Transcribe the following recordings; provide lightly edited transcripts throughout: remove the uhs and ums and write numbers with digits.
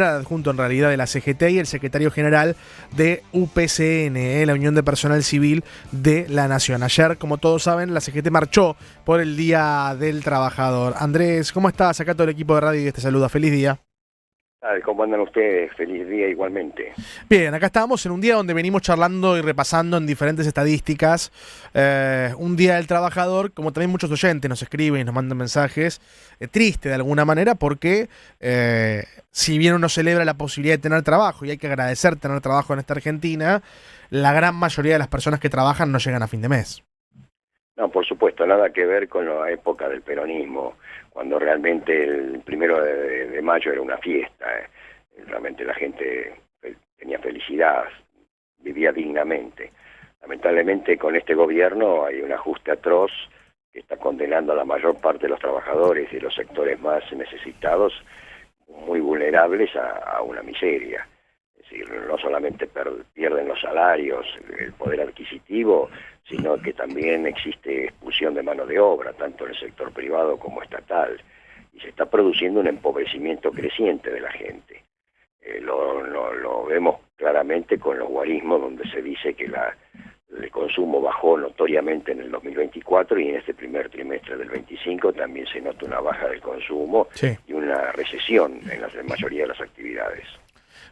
Adjunto en realidad de la CGT y el secretario general de UPCN, la Unión de Personal Civil de la Nación. Ayer, como todos saben, la CGT marchó por el Día del Trabajador. Andrés, ¿cómo estás? Acá todo el equipo de radio que te saluda. Feliz día. ¿Cómo andan ustedes? Feliz día igualmente. Bien, acá estamos en un día donde venimos charlando y repasando en diferentes estadísticas. Un Día del Trabajador, como también muchos oyentes nos escriben y nos mandan mensajes, triste de alguna manera porque si bien uno celebra la posibilidad de tener trabajo y hay que agradecer tener trabajo en esta Argentina, la gran mayoría de las personas que trabajan no llegan a fin de mes. No, por supuesto, nada que ver con la época del peronismo, cuando realmente el 1 de mayo era una fiesta. Realmente la gente tenía felicidad, vivía dignamente. Lamentablemente con este gobierno hay un ajuste atroz que está condenando a la mayor parte de los trabajadores y los sectores más necesitados, muy vulnerables, a una miseria. Es decir, no solamente pierden los salarios, el poder adquisitivo, sino que también existe expulsión de mano de obra, tanto en el sector privado como estatal, y se está produciendo un empobrecimiento creciente de la gente. Lo vemos claramente con los guarismos, donde se dice que el consumo bajó notoriamente en el 2024 y en este primer trimestre del 25 también se nota una baja del consumo, sí, y una recesión en la mayoría de las actividades.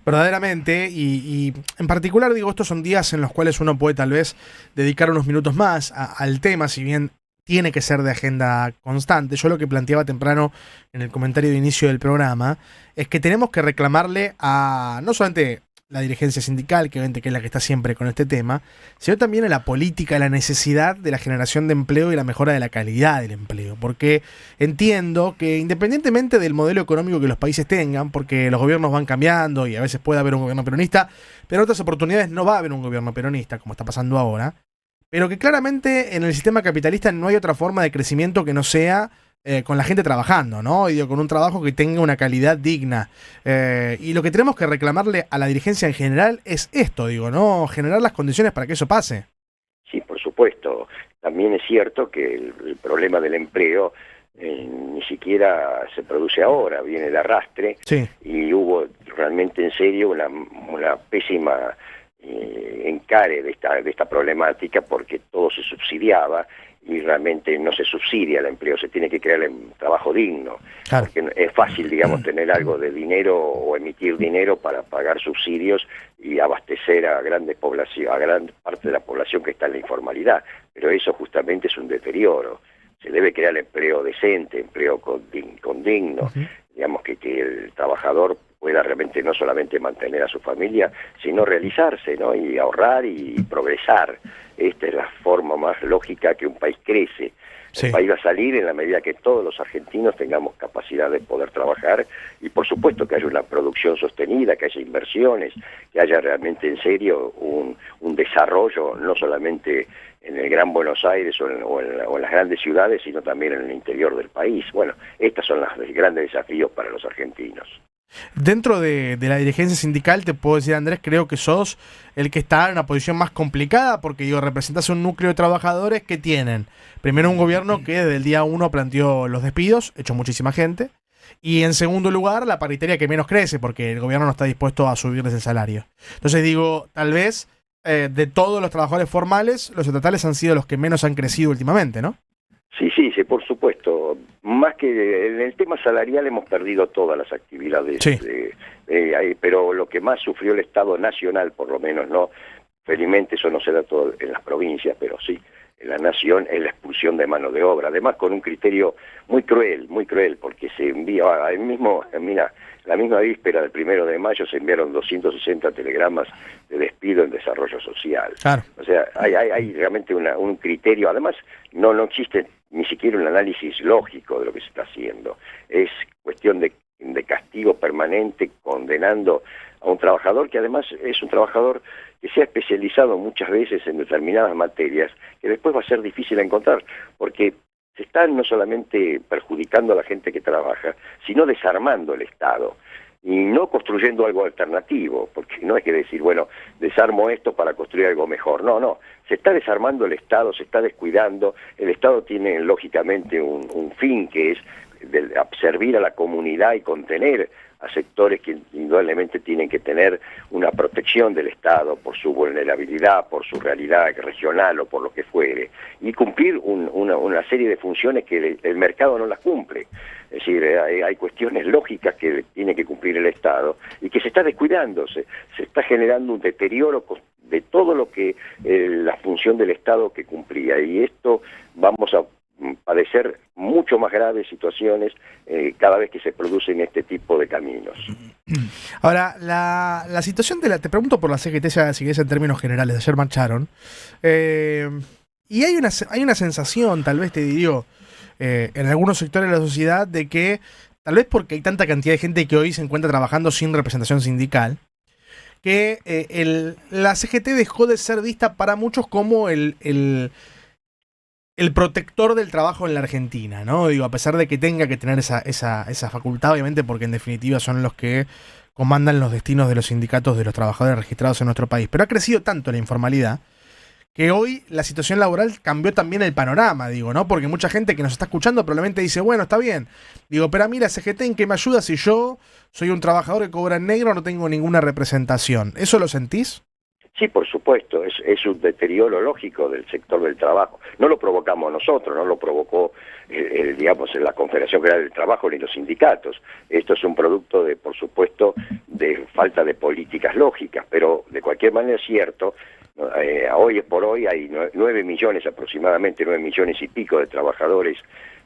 Verdaderamente, y en particular digo, estos son días en los cuales uno puede tal vez dedicar unos minutos más al tema, si bien tiene que ser de agenda constante. Yo lo que planteaba temprano en el comentario de inicio del programa es que tenemos que reclamarle a no solamente la dirigencia sindical, que es la que está siempre con este tema, sino también a la política, a la necesidad de la generación de empleo y la mejora de la calidad del empleo. Porque entiendo que independientemente del modelo económico que los países tengan, porque los gobiernos van cambiando y a veces puede haber un gobierno peronista, pero en otras oportunidades no va a haber un gobierno peronista, como está pasando ahora, pero que claramente en el sistema capitalista no hay otra forma de crecimiento que no sea con la gente trabajando, ¿no? Y digo, con un trabajo que tenga una calidad digna. Y lo que tenemos que reclamarle a la dirigencia en general es esto, digo, ¿no? Generar las condiciones para que eso pase. Sí, por supuesto. También es cierto que el problema del empleo ni siquiera se produce ahora, viene de arrastre, sí, y hubo realmente en serio una pésima encare de esta problemática, porque todo se subsidiaba y realmente no se subsidia el empleo, se tiene que crear el trabajo digno, claro, porque es fácil, digamos, tener algo de dinero o emitir dinero para pagar subsidios y abastecer a gran parte de la población que está en la informalidad, pero eso justamente es un deterioro. Se debe crear empleo decente, empleo condigno, digamos, que el trabajador pueda realmente no solamente mantener a su familia, sino realizarse, ¿no? Y ahorrar y progresar. Esta es la forma más lógica que un país crece. Sí. El país va a salir en la medida que todos los argentinos tengamos capacidad de poder trabajar y por supuesto que haya una producción sostenida, que haya inversiones, que haya realmente en serio un desarrollo, no solamente en el Gran Buenos Aires o en las grandes ciudades, sino también en el interior del país. Bueno, estos son los grandes desafíos para los argentinos. Dentro de la dirigencia sindical, te puedo decir, Andrés, creo que sos el que está en una posición más complicada, porque digo, representás un núcleo de trabajadores que tienen, primero, un gobierno que desde el día 1 planteó los despidos, echó muchísima gente, y en segundo lugar, la paritaria que menos crece, porque el gobierno no está dispuesto a subirles el salario. Entonces digo, tal vez de todos los trabajadores formales, los estatales han sido los que menos han crecido últimamente, ¿no? Sí, por supuesto. Más que en el tema salarial hemos perdido todas las actividades, sí, pero lo que más sufrió el Estado Nacional, por lo menos, no, felizmente eso no se da todo en las provincias, pero sí en la Nación, es la expulsión de mano de obra, además con un criterio muy cruel, porque se envía, la misma víspera del 1 de mayo se enviaron 260 telegramas de despido en desarrollo social. Claro. O sea, hay realmente un criterio, además no existe ni siquiera un análisis lógico de lo que se está haciendo. Es cuestión de castigo permanente, condenando a un trabajador que además es un trabajador que se ha especializado muchas veces en determinadas materias que después va a ser difícil encontrar, porque se están no solamente perjudicando a la gente que trabaja, sino desarmando el Estado y no construyendo algo alternativo, porque no hay que decir, bueno, desarmo esto para construir algo mejor. No, se está desarmando el Estado, se está descuidando. El Estado tiene lógicamente un fin, que es servir a la comunidad y contener a sectores que indudablemente tienen que tener una protección del Estado por su vulnerabilidad, por su realidad regional o por lo que fuere, y cumplir una serie de funciones que el mercado no las cumple. Es decir, hay cuestiones lógicas que tiene que cumplir el Estado y que se está descuidando, se está generando un deterioro de todo lo que la función del Estado que cumplía, y esto vamos a padecer mucho más graves situaciones cada vez que se producen este tipo de caminos. Ahora, la situación te pregunto por la CGT, si querés en términos generales, ayer marcharon, y hay una sensación, tal vez te diría, en algunos sectores de la sociedad, de que, tal vez porque hay tanta cantidad de gente que hoy se encuentra trabajando sin representación sindical, que la CGT dejó de ser vista para muchos como el protector del trabajo en la Argentina, ¿no? Digo, a pesar de que tenga que tener esa facultad, obviamente, porque en definitiva son los que comandan los destinos de los sindicatos de los trabajadores registrados en nuestro país. Pero ha crecido tanto la informalidad que hoy la situación laboral cambió también el panorama, digo, ¿no? Porque mucha gente que nos está escuchando probablemente dice, bueno, está bien. Digo, pero a mí la CGT, ¿en qué me ayuda si yo soy un trabajador que cobra en negro, no tengo ninguna representación? ¿Eso lo sentís? Sí, por supuesto, es un deterioro lógico del sector del trabajo. No lo provocamos nosotros, no lo provocó, digamos, la Confederación General del Trabajo ni los sindicatos. Esto es un producto de, por supuesto, de falta de políticas lógicas, pero de cualquier manera es cierto. Hoy por hoy hay 9 millones aproximadamente, 9 millones y pico de trabajadores,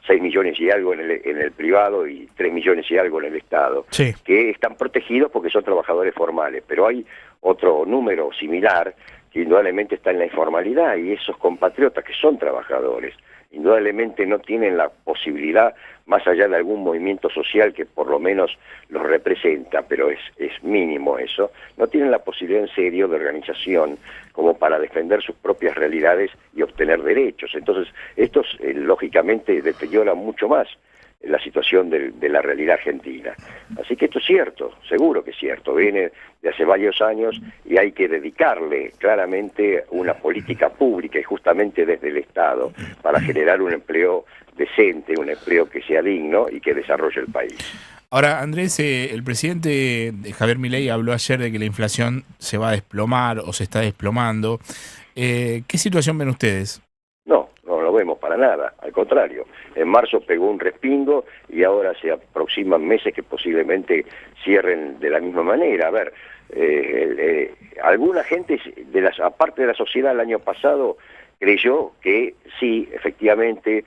6 millones y algo en el privado y 3 millones y algo en el Estado, sí, que están protegidos porque son trabajadores formales, pero hay otro número similar que indudablemente está en la informalidad, y esos compatriotas que son trabajadores indudablemente no tienen la posibilidad, más allá de algún movimiento social que por lo menos los representa, pero es mínimo eso, no tienen la posibilidad en serio de organización como para defender sus propias realidades y obtener derechos. Entonces, estos lógicamente deterioran mucho más la situación de la realidad argentina. Así que esto es cierto, seguro que es cierto, viene de hace varios años y hay que dedicarle claramente una política pública y justamente desde el Estado para generar un empleo decente, un empleo que sea digno y que desarrolle el país. Ahora, Andrés, el presidente Javier Milei habló ayer de que la inflación se va a desplomar o se está desplomando. ¿Qué situación ven ustedes? No lo vemos para nada, al contrario. En marzo pegó un respingo y ahora se aproximan meses que posiblemente cierren de la misma manera. A ver, alguna gente, aparte de la sociedad el año pasado, creyó que sí, efectivamente,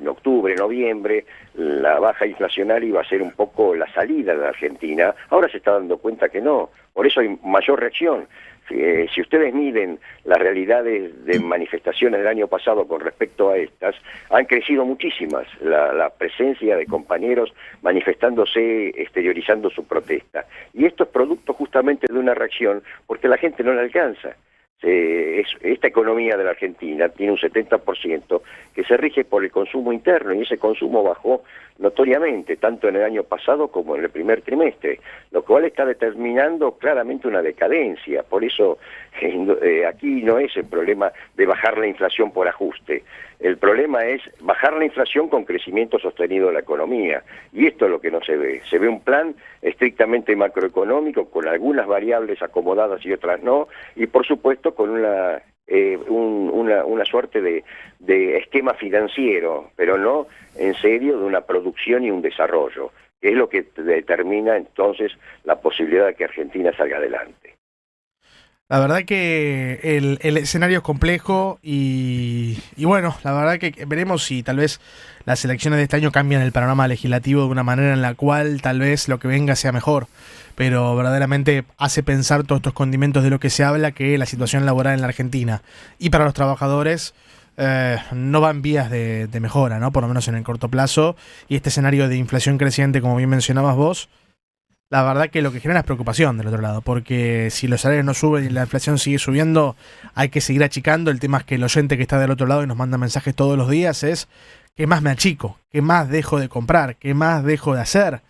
octubre, noviembre, la baja inflacionaria iba a ser un poco la salida de la Argentina. Ahora se está dando cuenta que no, por eso hay mayor reacción. Si ustedes miden las realidades de manifestaciones del año pasado con respecto a estas, han crecido muchísimas la presencia de compañeros manifestándose, exteriorizando su protesta. Y esto es producto justamente de una reacción, porque la gente no le alcanza. Esta economía de la Argentina tiene un 70% que se rige por el consumo interno, y ese consumo bajó notoriamente, tanto en el año pasado como en el primer trimestre, lo cual está determinando claramente una decadencia. Por eso aquí no es el problema de bajar la inflación por ajuste, el problema es bajar la inflación con crecimiento sostenido de la economía, y esto es lo que no se ve. Se ve un plan estrictamente macroeconómico con algunas variables acomodadas y otras no, y por supuesto con una suerte de esquema financiero, pero no en serio de una producción y un desarrollo, que es lo que determina entonces la posibilidad de que Argentina salga adelante. La verdad que el escenario es complejo y bueno, la verdad que veremos si tal vez las elecciones de este año cambian el panorama legislativo de una manera en la cual tal vez lo que venga sea mejor, pero verdaderamente hace pensar todos estos condimentos de lo que se habla, que la situación laboral en la Argentina y para los trabajadores no va en vías de mejora, ¿no? Por lo menos en el corto plazo, y este escenario de inflación creciente, como bien mencionabas vos, la verdad que lo que genera es preocupación del otro lado, porque si los salarios no suben y la inflación sigue subiendo, hay que seguir achicando. El tema es que el oyente que está del otro lado y nos manda mensajes todos los días es: ¿qué más me achico? ¿Qué más dejo de comprar? ¿Qué más dejo de hacer?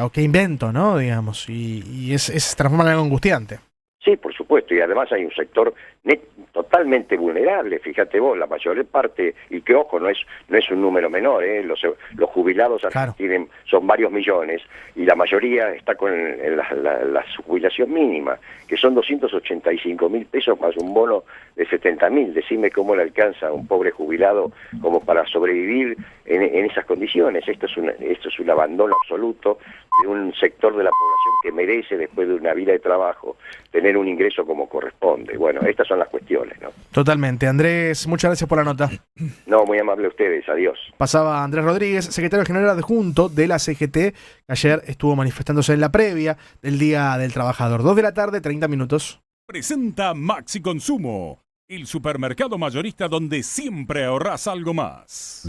¿O qué invento, no? Digamos, y se transforma en algo angustiante. Sí, por supuesto, y además hay un sector totalmente vulnerables. Fíjate vos, la mayor parte, y que ojo, no es un número menor, los jubilados claro, son varios millones, y la mayoría está con la jubilación mínima, que son 285.000 pesos más un bono de 70.000. Decime cómo le alcanza a un pobre jubilado como para sobrevivir en esas condiciones. Esto es un abandono absoluto de un sector de la población que merece, después de una vida de trabajo, tener un ingreso como corresponde. Bueno, estas son las cuestiones, ¿no? Totalmente. Andrés, muchas gracias por la nota. No, muy amable a ustedes. Adiós. Pasaba Andrés Rodríguez, secretario general adjunto de la CGT, que ayer estuvo manifestándose en la previa del Día del Trabajador. 2 de la tarde, 30 minutos. Presenta Maxi Consumo, el supermercado mayorista donde siempre ahorrás algo más.